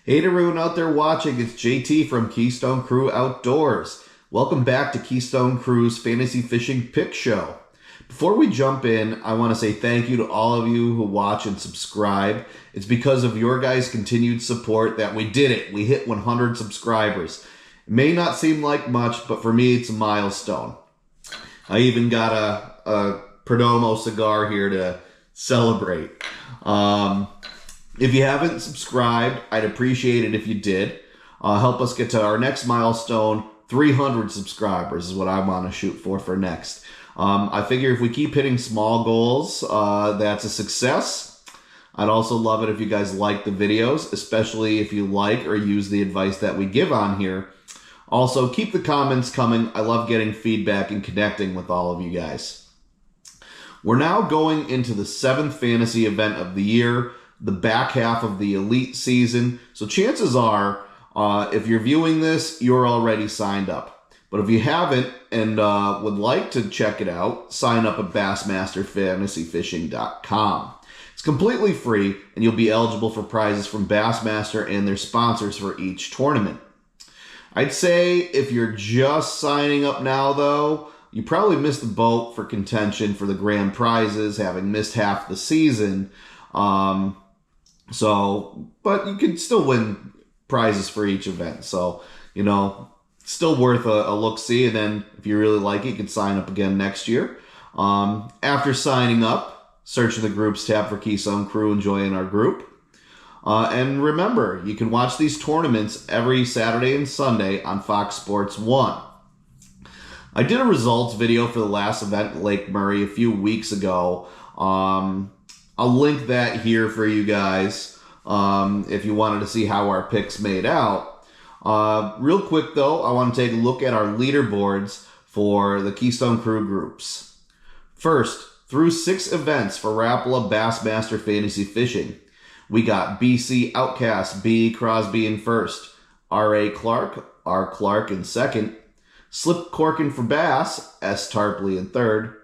Hey to everyone out there watching, it's JT from Keystone Crew Outdoors. Welcome back to Keystone Crew's Fantasy Fishing Pick Show. Before we jump in, I want to say thank you to all of you who watch and subscribe. It's because of your guys' continued support that we did it. We hit 100 subscribers. It may not seem like much, but for me it's a milestone. I even got a Perdomo cigar here to celebrate. If you haven't subscribed, I'd appreciate it if you did. Help us get to our next milestone. 300 subscribers is what I want to shoot for next. I figure if we keep hitting small goals, that's a success. I'd also love it if you guys like the videos, especially if you like or use the advice that we give on here. Also, keep the comments coming. I love getting feedback and connecting with all of you guys. We're now going into the 7th fantasy event of the year, the back half of the Elite season. So chances are, if you're viewing this, you're already signed up. But if you haven't and would like to check it out, sign up at bassmasterfantasyfishing.com. It's completely free, and you'll be eligible for prizes from Bassmaster and their sponsors for each tournament. I'd say if you're just signing up now, though, you probably missed the boat for contention for the grand prizes, having missed half the season. But you can still win prizes for each event. So, still worth a look-see. And then if you really like it, you can sign up again next year. After signing up, search in the groups tab for Keystone Crew and join our group. And remember, you can watch these tournaments every Saturday and Sunday on Fox Sports 1. I did a results video for the last event at Lake Murray a few weeks ago. I'll link that here for you guys if you wanted to see how our picks made out. Real quick, though, I want to take a look at our leaderboards for the Keystone Crew groups. First, through 6 events for Rapala Bassmaster Fantasy Fishing, we got BC Outcast, B. Crosby in first, R.A. Clark, R. Clark in second, Slip Corkin for Bass, S. Tarpley in third,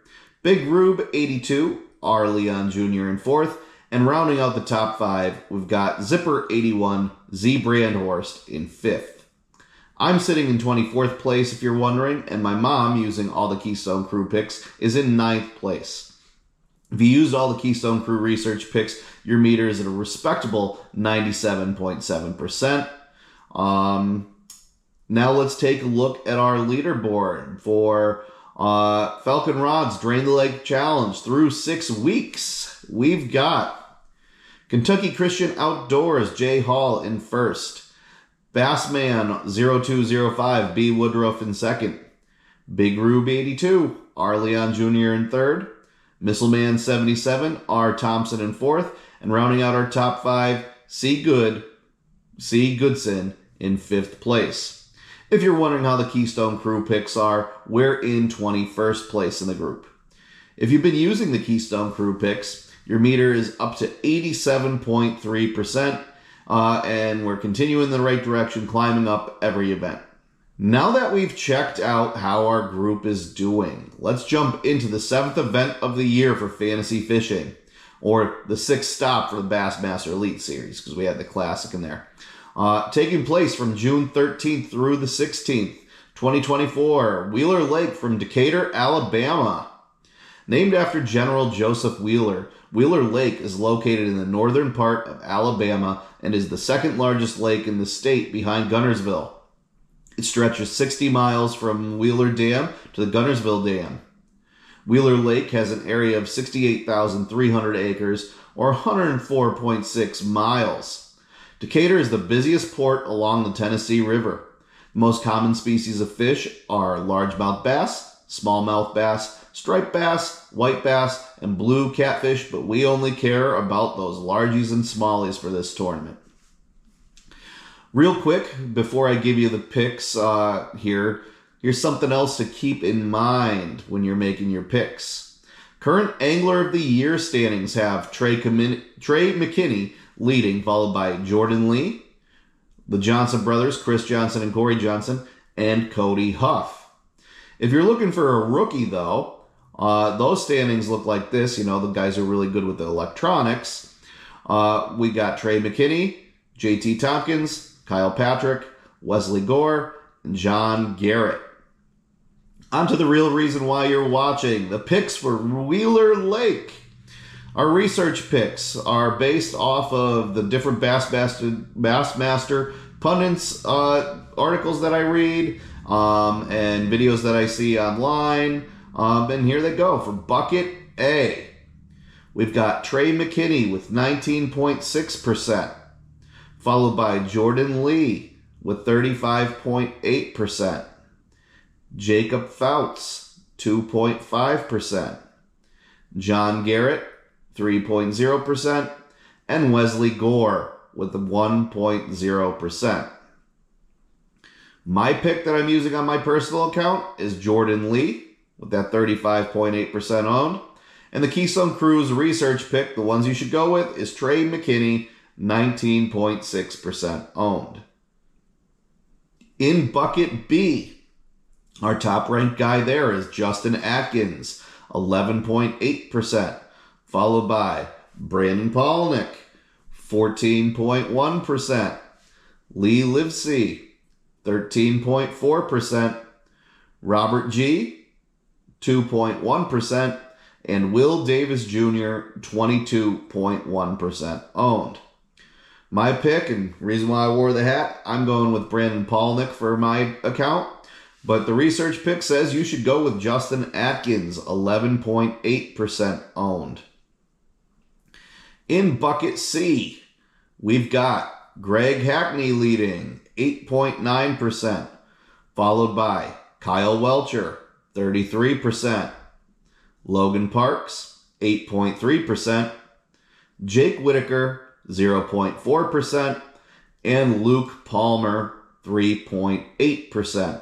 Big Rube 82, R. Leon Jr. in fourth, and rounding out the top 5, we've got Zipper 81, Z. Brandhorst in fifth. I'm sitting in 24th place if you're wondering, and my mom, using all the Keystone Crew picks, is in 9th place. If you used all the Keystone Crew research picks, your meter is at a respectable 97.7%. Now let's take a look at our leaderboard for Falcon Rods Drain the Lake Challenge through 6 weeks. We've got Kentucky Christian Outdoors, Jay Hall in first. Bassman 0205, B. Woodruff in second. Big Rube 82, R. Leon Jr. in third. Missileman 77, R. Thompson in fourth. And rounding out our top 5, C. Goodson in 5th place. If you're wondering how the Keystone Crew picks are, we're in 21st place in the group. If you've been using the Keystone Crew picks, your meter is up to 87.3%, and we're continuing in the right direction, climbing up every event. Now that we've checked out how our group is doing, let's jump into the 7th event of the year for fantasy fishing, or the 6th stop for the Bassmaster Elite Series, because we had the Classic in there. Taking place from June 13th through the 16th, 2024, Wheeler Lake from Decatur, Alabama. Named after General Joseph Wheeler, Wheeler Lake is located in the northern part of Alabama and is the 2nd largest lake in the state behind Guntersville. It stretches 60 miles from Wheeler Dam to the Guntersville Dam. Wheeler Lake has an area of 68,300 acres, or 104.6 miles. Decatur is the busiest port along the Tennessee River. The most common species of fish are largemouth bass, smallmouth bass, striped bass, white bass, and blue catfish, but we only care about those largies and smallies for this tournament. Real quick, before I give you the picks here's something else to keep in mind when you're making your picks. Current Angler of the Year standings have Trey McKinney leading, followed by Jordan Lee, the Johnson brothers, Chris Johnson and Corey Johnson, and Cody Huff. If you're looking for a rookie, though, those standings look like this. The guys are really good with the electronics. We got Trey McKinney, JT Tompkins, Kyle Patrick, Wesley Gore, and John Garrett. On to the real reason why you're watching, the picks for Wheeler Lake. Our research picks are based off of the different Bassmaster pundits articles that I read and videos that I see online. And here they go. For bucket A, we've got Trey McKinney with 19.6%, followed by Jordan Lee with 35.8%, Jacob Fouts, 2.5%, John Garrett, 3.0%, and Wesley Gore with 1.0%. My pick that I'm using on my personal account is Jordan Lee with that 35.8% owned. And the Keystone Crew's research pick, the ones you should go with, is Trey McKinney, 19.6% owned. In bucket B, our top ranked guy there is Justin Atkins, 11.8%, followed by Brandon Palaniuk, 14.1%, Lee Livesey, 13.4%, Robert G, 2.1%, and Will Davis Jr., 22.1% owned. My pick, and reason why I wore the hat, I'm going with Brandon Palaniuk for my account, but the research pick says you should go with Justin Atkins, 11.8% owned. In bucket C, we've got Greg Hackney leading, 8.9%, followed by Kyle Welcher, 33%, Logan Parks, 8.3%, Jake Whitaker, 0.4%, and Luke Palmer, 3.8%.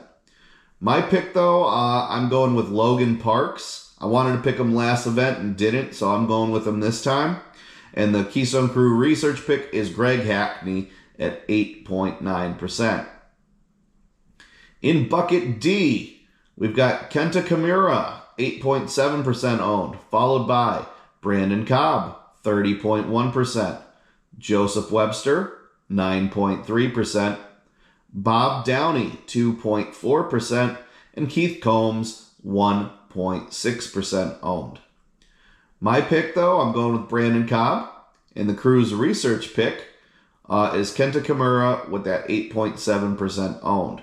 My pick, though, I'm going with Logan Parks. I wanted to pick him last event and didn't, so I'm going with him this time. And the Keystone Crew research pick is Greg Hackney at 8.9%. In bucket D, we've got Kenta Kimura, 8.7% owned, followed by Brandon Cobb, 30.1%, Joseph Webster, 9.3%, Bob Downey, 2.4%, and Keith Combs, 1.6% owned. My pick, though, I'm going with Brandon Cobb, and the crew's research pick is Kenta Kimura with that 8.7% owned.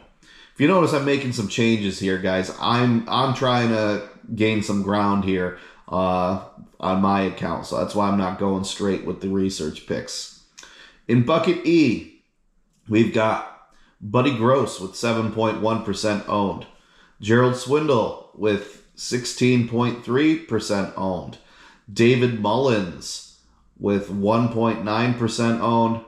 If you notice, I'm making some changes here, guys. I'm trying to gain some ground here on my account, so that's why I'm not going straight with the research picks. In bucket E, we've got Buddy Gross with 7.1% owned, Gerald Swindle with 16.3% owned, David Mullins with 1.9% owned,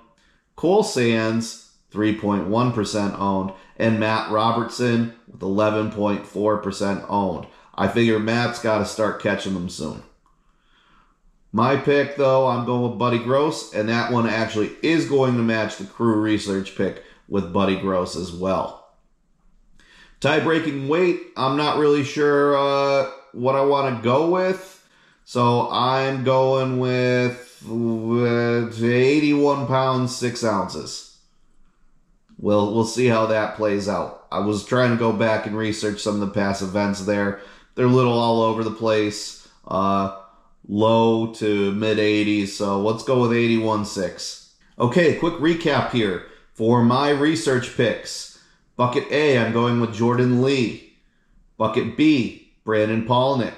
Cole Sands, 3.1% owned, and Matt Robertson with 11.4% owned. I figure Matt's got to start catching them soon. My pick, though, I'm going with Buddy Gross, and that one actually is going to match the crew research pick with Buddy Gross as well. Tie-breaking weight, I'm not really sure what I want to go with, so I'm going with 81 pounds, 6 ounces. We'll see how that plays out. I was trying to go back and research some of the past events there. They're a little all over the place, low to mid-80s, so let's go with 81.6. Okay, quick recap here for my research picks. Bucket A, I'm going with Jordan Lee. Bucket B, Brandon Palaniuk.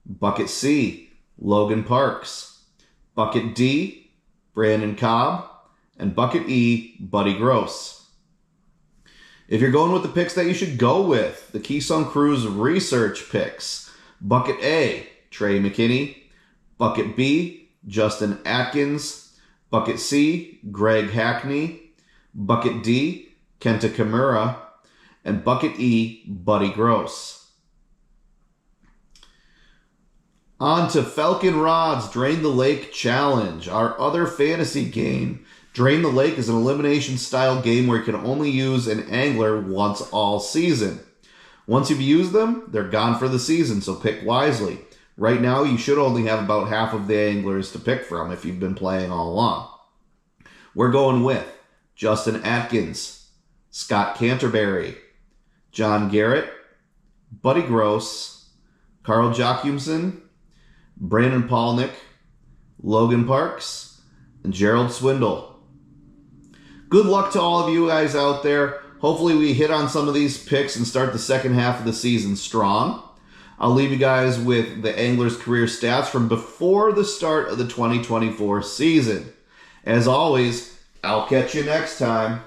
Bucket C, Logan Parks. Bucket D, Brandon Cobb. And bucket E, Buddy Gross. If you're going with the picks that you should go with, the Keystone Crew's research picks. Bucket A, Trey McKinney. Bucket B, Justin Atkins. Bucket C, Greg Hackney. Bucket D, Kenta Kimura. And bucket E, Buddy Gross. On to Falcon Rod's Drain the Lake Challenge, our other fantasy game. Drain the Lake is an elimination style game where you can only use an angler once all season. Once you've used them, they're gone for the season, so pick wisely. Right now, you should only have about half of the anglers to pick from if you've been playing all along. We're going with Justin Atkins, Scott Canterbury, John Garrett, Buddy Gross, Carl Jochumsen, Brandon Palaniuk, Logan Parks, and Gerald Swindle. Good luck to all of you guys out there. Hopefully we hit on some of these picks and start the second half of the season strong. I'll leave you guys with the Anglers' career stats from before the start of the 2024 season. As always, I'll catch you next time.